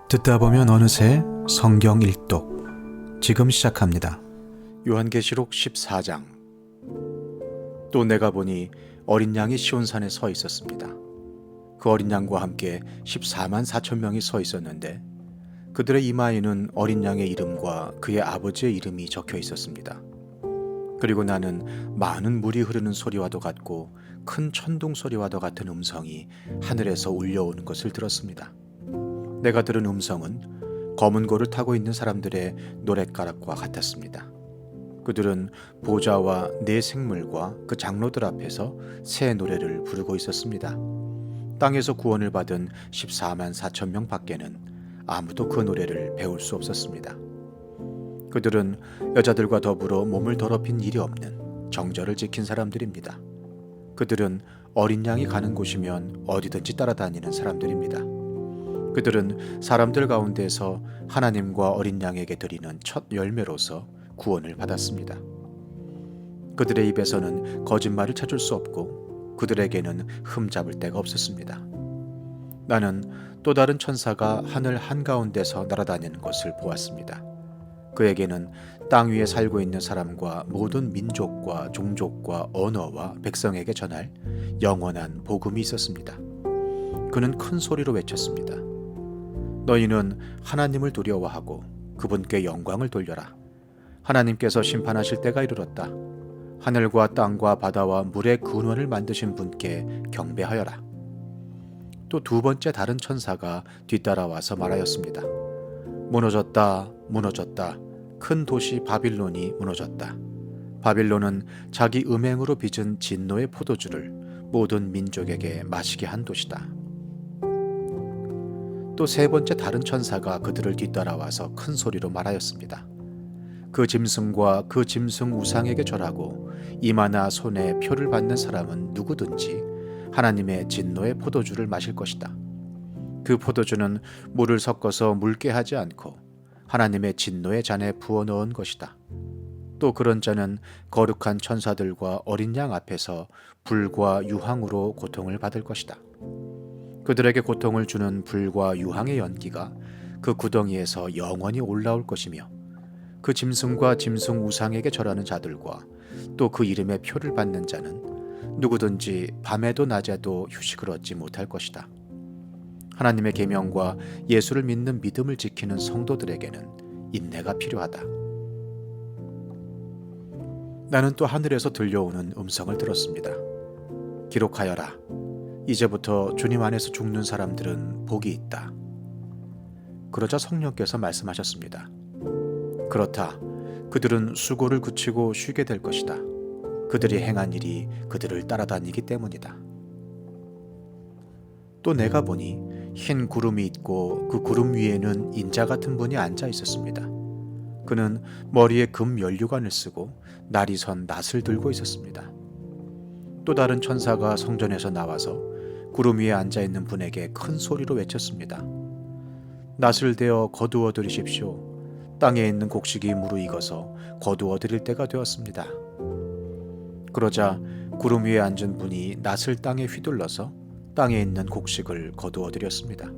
듣다 보면 어느새 성경 일독 지금 시작합니다. 요한계시록 14장. 또 내가 보니 어린 양이 시온산에 서 있었습니다. 그 어린 양과 함께 14만 4천 명이 서 있었는데 그들의 이마에는 어린 양의 이름과 그의 아버지의 이름이 적혀 있었습니다. 그리고 나는 많은 물이 흐르는 소리와도 같고 큰 천둥 소리와도 같은 음성이 하늘에서 울려오는 것을 들었습니다. 내가 들은 음성은 검은 고를 타고 있는 사람들의 노랫가락과 같았습니다. 그들은 보좌와 네 생물과 그 장로들 앞에서 새 노래를 부르고 있었습니다. 땅에서 구원을 받은 14만 4천 명 밖에는 아무도 그 노래를 배울 수 없었습니다. 그들은 여자들과 더불어 몸을 더럽힌 일이 없는 정절을 지킨 사람들입니다. 그들은 어린 양이 가는 곳이면 어디든지 따라다니는 사람들입니다. 그들은 사람들 가운데서 하나님과 어린 양에게 드리는 첫 열매로서 구원을 받았습니다. 그들의 입에서는 거짓말을 찾을 수 없고 그들에게는 흠잡을 데가 없었습니다. 나는 또 다른 천사가 하늘 한가운데서 날아다니는 것을 보았습니다. 그에게는 땅 위에 살고 있는 사람과 모든 민족과 종족과 언어와 백성에게 전할 영원한 복음이 있었습니다. 그는 큰 소리로 외쳤습니다. 너희는 하나님을 두려워하고 그분께 영광을 돌려라. 하나님께서 심판하실 때가 이르렀다. 하늘과 땅과 바다와 물의 근원을 만드신 분께 경배하여라. 또 두 번째 다른 천사가 뒤따라와서 말하였습니다. 무너졌다, 무너졌다. 큰 도시 바빌론이 무너졌다. 바빌론은 자기 음행으로 빚은 진노의 포도주를 모든 민족에게 마시게 한 도시다. 또 세 번째 다른 천사가 그들을 뒤따라와서 큰 소리로 말하였습니다. 그 짐승과 그 짐승 우상에게 절하고 이마나 손에 표를 받는 사람은 누구든지 하나님의 진노의 포도주를 마실 것이다. 그 포도주는 물을 섞어서 묽게 하지 않고 하나님의 진노의 잔에 부어 넣은 것이다. 또 그런 자는 거룩한 천사들과 어린 양 앞에서 불과 유황으로 고통을 받을 것이다. 그들에게 고통을 주는 불과 유황의 연기가 그 구덩이에서 영원히 올라올 것이며 그 짐승과 짐승 우상에게 절하는 자들과 또 그 이름의 표를 받는 자는 누구든지 밤에도 낮에도 휴식을 얻지 못할 것이다. 하나님의 계명과 예수를 믿는 믿음을 지키는 성도들에게는 인내가 필요하다. 나는 또 하늘에서 들려오는 음성을 들었습니다. 기록하여라. 이제부터 주님 안에서 죽는 사람들은 복이 있다. 그러자 성령께서 말씀하셨습니다. 그렇다. 그들은 수고를 그치고 쉬게 될 것이다. 그들이 행한 일이 그들을 따라다니기 때문이다. 또 내가 보니 흰 구름이 있고 그 구름 위에는 인자 같은 분이 앉아 있었습니다. 그는 머리에 금 면류관을 쓰고 날이 선 낫을 들고 있었습니다. 또 다른 천사가 성전에서 나와서 구름 위에 앉아 있는 분에게 큰 소리로 외쳤습니다. 낫을 대어 거두어 들이십시오. 땅에 있는 곡식이 무르익어서 거두어 들일 때가 되었습니다. 그러자 구름 위에 앉은 분이 낫을 땅에 휘둘러서 땅에 있는 곡식을 거두어 들였습니다.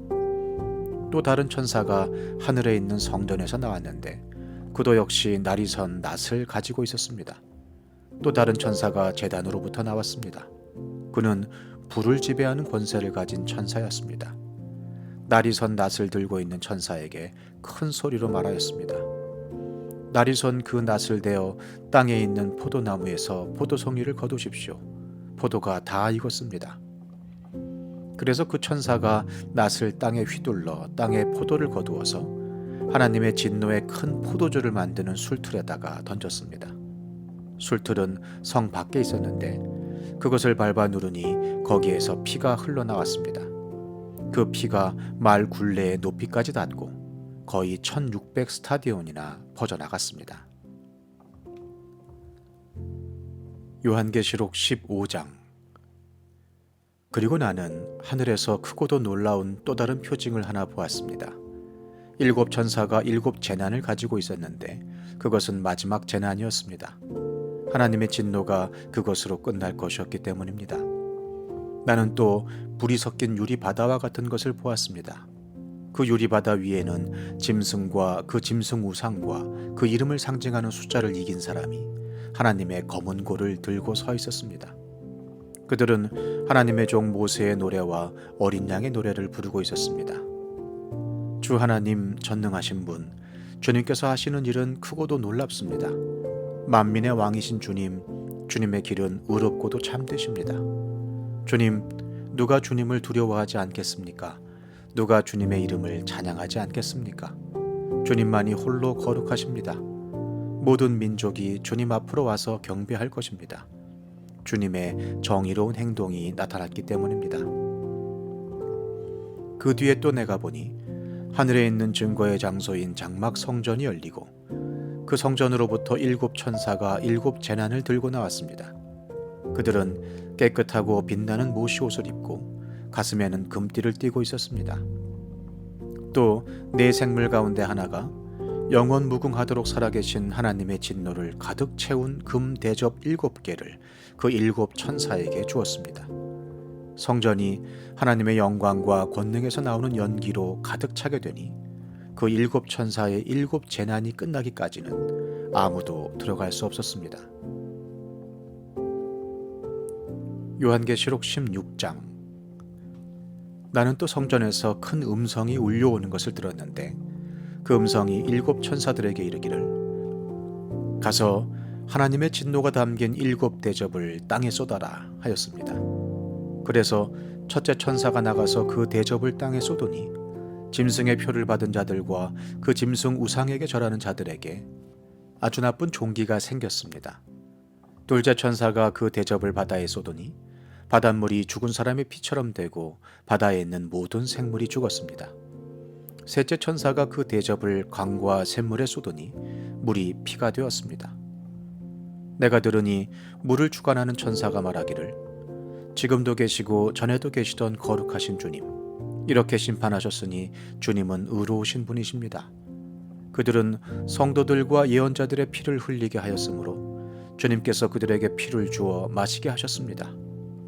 또 다른 천사가 하늘에 있는 성전에서 나왔는데 그도 역시 날이 선 낫을 가지고 있었습니다. 또 다른 천사가 제단으로부터 나왔습니다. 그는 불을 지배하는 권세를 가진 천사였습니다. 날이 선 낫을 들고 있는 천사에게 큰 소리로 말하였습니다. 날이 선 그 낫을 대어 땅에 있는 포도나무에서 포도송이를 거두십시오. 포도가 다 익었습니다. 그래서 그 천사가 낫을 땅에 휘둘러 땅에 포도를 거두어서 하나님의 진노의 큰 포도주를 만드는 술틀에다가 던졌습니다. 술틀은 성 밖에 있었는데 그것을 밟아 누르니 거기에서 피가 흘러나왔습니다. 그 피가 말 굴레의 높이까지 닿고 거의 1600 스타디온이나 퍼져나갔습니다. 요한계시록 15장. 그리고 나는 하늘에서 크고도 놀라운 또 다른 표징을 하나 보았습니다. 7 천사가 7 재난을 가지고 있었는데 그것은 마지막 재난이었습니다. 하나님의 진노가 그것으로 끝날 것이었기 때문입니다. 나는 또 불이 섞인 유리바다와 같은 것을 보았습니다. 그 유리바다 위에는 짐승과 그 짐승 우상과 그 이름을 상징하는 숫자를 이긴 사람이 하나님의 검은 골을 들고 서 있었습니다. 그들은 하나님의 종 모세의 노래와 어린 양의 노래를 부르고 있었습니다. 주 하나님 전능하신 분, 주님께서 하시는 일은 크고도 놀랍습니다. 만민의 왕이신 주님, 주님의 길은 의롭고도 참되십니다. 주님, 누가 주님을 두려워하지 않겠습니까? 누가 주님의 이름을 찬양하지 않겠습니까? 주님만이 홀로 거룩하십니다. 모든 민족이 주님 앞으로 와서 경배할 것입니다. 주님의 정의로운 행동이 나타났기 때문입니다. 그 뒤에 또 내가 보니 하늘에 있는 증거의 장소인 장막 성전이 열리고 그 성전으로부터 7 천사가 7 제난을 들고 나왔습니다. 그들은 깨끗하고 빛나는 모시 옷을 입고 가슴에는 금띠를 띠고 있었습니다. 또 네 생물 가운데 하나가 영원 무궁하도록 살아계신 하나님의 진노를 가득 채운 금 대접 7개를 그 7 천사에게 주었습니다. 성전이 하나님의 영광과 권능에서 나오는 연기로 가득 차게 되니 그 7 천사의 7 제난이 끝나기까지는 아무도 들어갈 수 없었습니다. 요한계시록 16장. 나는 또 성전에서 큰 음성이 울려오는 것을 들었는데 그 음성이 7 천사들에게 이르기를 가서 하나님의 진노가 담긴 7 대접을 땅에 쏟아라 하였습니다. 그래서 첫째 천사가 나가서 그 대접을 땅에 쏟으니 짐승의 표를 받은 자들과 그 짐승 우상에게 절하는 자들에게 아주 나쁜 종기가 생겼습니다. 둘째 천사가 그 대접을 바다에 쏟으니 바닷물이 죽은 사람의 피처럼 되고 바다에 있는 모든 생물이 죽었습니다. 셋째 천사가 그 대접을 강과 샘물에 쏟으니 물이 피가 되었습니다. 내가 들으니 물을 주관하는 천사가 말하기를 지금도 계시고 전에도 계시던 거룩하신 주님, 이렇게 심판하셨으니 주님은 의로우신 분이십니다. 그들은 성도들과 예언자들의 피를 흘리게 하였으므로 주님께서 그들에게 피를 주어 마시게 하셨습니다.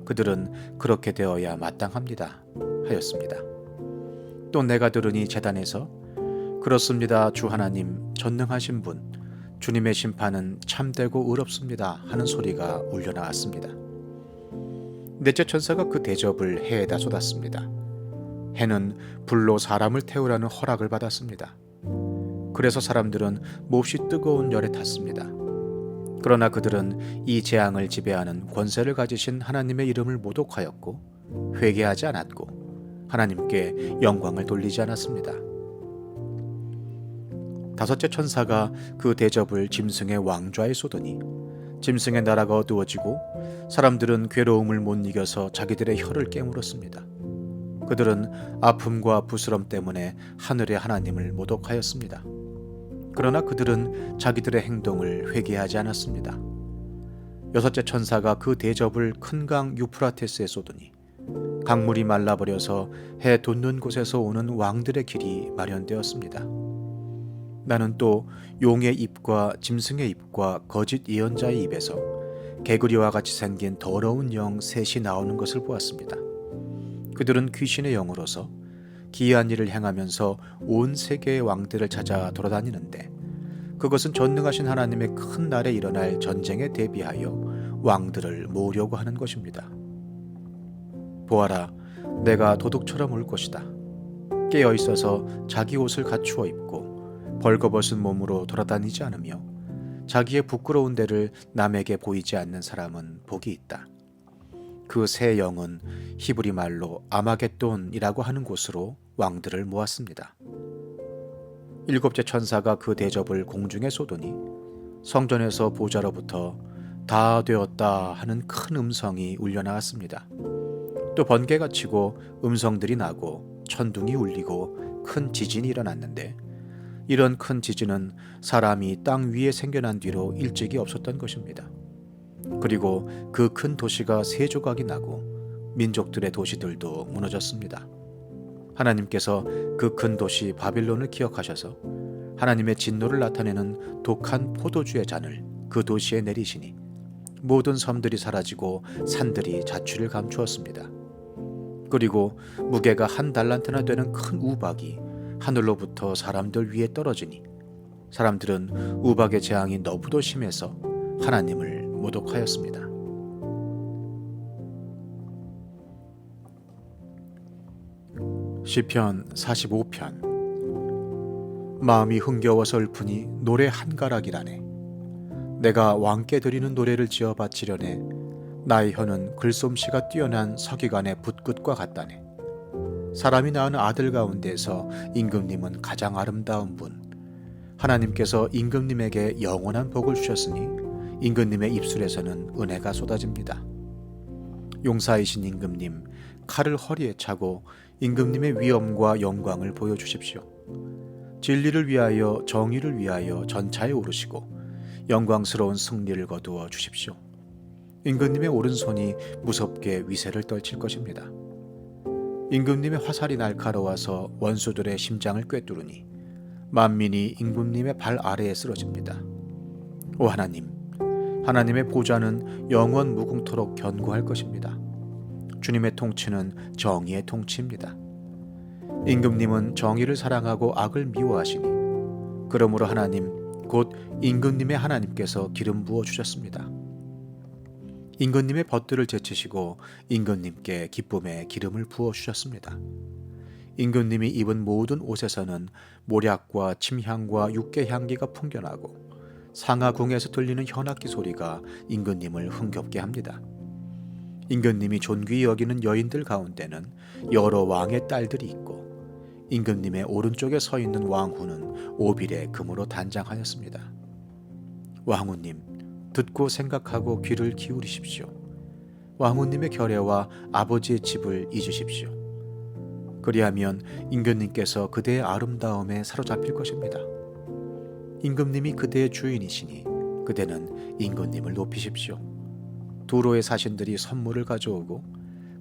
그들은 그렇게 되어야 마땅합니다 하였습니다. 또 내가 들으니 제단에서 그렇습니다 주 하나님 전능하신 분, 주님의 심판은 참되고 의롭습니다 하는 소리가 울려나왔습니다. 넷째 천사가 그 대접을 해에다 쏟았습니다. 해는 불로 사람을 태우라는 허락을 받았습니다. 그래서 사람들은 몹시 뜨거운 열에 탔습니다. 그러나 그들은 이 재앙을 지배하는 권세를 가지신 하나님의 이름을 모독하였고 회개하지 않았고 하나님께 영광을 돌리지 않았습니다. 다섯째 천사가 그 대접을 짐승의 왕좌에 쏟으니 짐승의 나라가 어두워지고 사람들은 괴로움을 못 이겨서 자기들의 혀를 깨물었습니다. 그들은 아픔과 부스럼 때문에 하늘의 하나님을 모독하였습니다. 그러나 그들은 자기들의 행동을 회개하지 않았습니다. 여섯째 천사가 그 대접을 큰 강 유프라테스에 쏟으니 강물이 말라버려서 해 돋는 곳에서 오는 왕들의 길이 마련되었습니다. 나는 또 용의 입과 짐승의 입과 거짓 예언자의 입에서 개구리와 같이 생긴 더러운 영 셋이 나오는 것을 보았습니다. 그들은 귀신의 영으로서 기이한 일을 행하면서 온 세계의 왕들을 찾아 돌아다니는데 그것은 전능하신 하나님의 큰 날에 일어날 전쟁에 대비하여 왕들을 모으려고 하는 것입니다. 보아라, 내가 도둑처럼 올 것이다. 깨어 있어서 자기 옷을 갖추어 입고 벌거벗은 몸으로 돌아다니지 않으며 자기의 부끄러운 데를 남에게 보이지 않는 사람은 복이 있다. 그 세 영은 히브리 말로 아마겟돈이라고 하는 곳으로 왕들을 모았습니다. 일곱째 천사가 그 대접을 공중에 쏟으니 성전에서 보좌로부터 다 되었다 하는 큰 음성이 울려나왔습니다. 또 번개가 치고 음성들이 나고 천둥이 울리고 큰 지진이 일어났는데 이런 큰 지진은 사람이 땅 위에 생겨난 뒤로 일찍이 없었던 것입니다. 그리고 그 큰 도시가 세 조각이 나고 민족들의 도시들도 무너졌습니다. 하나님께서 그 큰 도시 바빌론을 기억하셔서 하나님의 진노를 나타내는 독한 포도주의 잔을 그 도시에 내리시니 모든 섬들이 사라지고 산들이 자취를 감추었습니다. 그리고 무게가 1달란트나 되는 큰 우박이 하늘로부터 사람들 위에 떨어지니 사람들은 우박의 재앙이 너무도 심해서 하나님을 모독하였습니다. 시편 45편. 마음이 흥겨워서 읊으니 노래 한 가락이라네. 내가 왕께 드리는 노래를 지어 바치려네. 나의 혀는 글솜씨가 뛰어난 서기관의 붓끝과 같다네. 사람이 낳은 아들 가운데서 임금님은 가장 아름다운 분. 하나님께서 임금님에게 영원한 복을 주셨으니 임금님의 입술에서는 은혜가 쏟아집니다. 용사이신 임금님, 칼을 허리에 차고 임금님의 위엄과 영광을 보여주십시오. 진리를 위하여 정의를 위하여 전차에 오르시고 영광스러운 승리를 거두어 주십시오. 임금님의 오른손이 무섭게 위세를 떨칠 것입니다. 임금님의 화살이 날카로워서 원수들의 심장을 꿰뚫으니 만민이 임금님의 발 아래에 쓰러집니다. 오 하나님, 하나님의 보좌는 영원 무궁토록 견고할 것입니다. 주님의 통치는 정의의 통치입니다. 임금님은 정의를 사랑하고 악을 미워하시니 그러므로 하나님 곧 임금님의 하나님께서 기름 부어 주셨습니다. 임금님의 벗들을 제치시고 임금님께 기쁨의 기름을 부어 주셨습니다. 임금님이 입은 모든 옷에서는 모략과 침향과 육개 향기가 풍겨나고 상하궁에서 들리는 현악기 소리가 임금님을 흥겹게 합니다. 임금님이 존귀히 여기는 여인들 가운데는 여러 왕의 딸들이 있고 임금님의 오른쪽에 서 있는 왕후는 오빌의 금으로 단장하였습니다. 왕후님, 듣고 생각하고 귀를 기울이십시오. 왕후님의 결례와 아버지의 집을 잊으십시오. 그리하면 임금님께서 그대의 아름다움에 사로잡힐 것입니다. 임금님이 그대의 주인이시니 그대는 임금님을 높이십시오. 두로의 사신들이 선물을 가져오고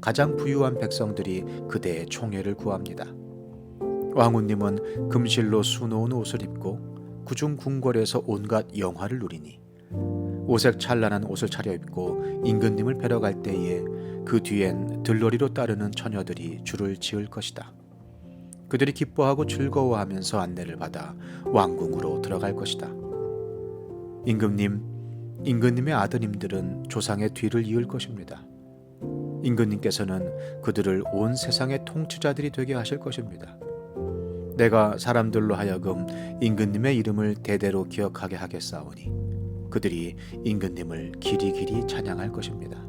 가장 부유한 백성들이 그대의 총애를 구합니다. 왕후님은 금실로 수놓은 옷을 입고 구중 궁궐에서 온갖 영화를 누리니 오색 찬란한 옷을 차려입고 임금님을 뵈러 갈 때에 그 뒤엔 들러리로 따르는 처녀들이 줄을 지을 것이다. 그들이 기뻐하고 즐거워하면서 안내를 받아 왕궁으로 들어갈 것이다. 임금님의 아드님들은 조상의 뒤를 이을 것입니다. 임금님께서는 그들을 온 세상의 통치자들이 되게 하실 것입니다. 내가 사람들로 하여금 임금님의 이름을 대대로 기억하게 하겠사오니 그들이 임금님을 길이길이 찬양할 것입니다.